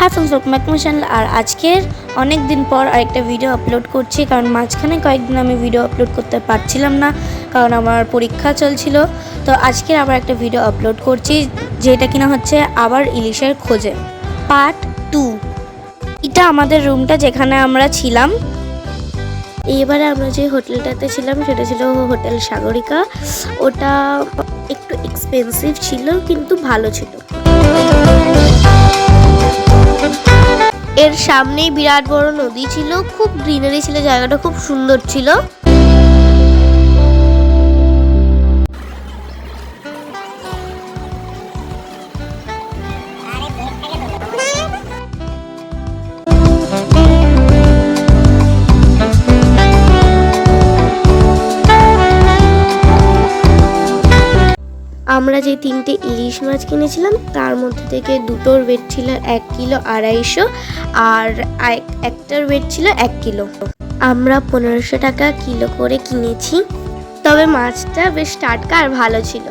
High friends, welcome back to my channel. আর আজকের অনেক দিন পর আরেকটা ভিডিও আপলোড করছি, কারণ মাঝখানে কয়েকদিন আমি ভিডিও আপলোড করতে পারছিলাম না, কারণ আমার পরীক্ষা চলছিল। তো আজকের আবার একটা ভিডিও আপলোড করছি, যেটা কিনা হচ্ছে আবার ইলিশের খোঁজে পার্ট 2। এটা আমাদের রুমটা যেখানে আমরা ছিলাম। এবারে আমরা যে হোটেলটাতে ছিলাম সেটা ছিল হোটেল সাগরিকা। ওটা একটু এক্সপেন্সিভ ছিল কিন্তু ভালো ছিল। এর সামনেই বিরাট বড় নদী ছিল, খুব গ্রিনারি ছিল, জায়গাটা খুব সুন্দর ছিল। আমরা যে 3টে ইলিশ মাছ কিনেছিলাম তার মধ্যে থেকে দুটোর ওয়েট ছিল 1 কিলো 250, আর একটার ওয়েট ছিল 1 কিলো। আমরা 1500 টাকা কিলো করে কিনেছি, তবে মাছটা বেশ টাটকা আর ভালো ছিল।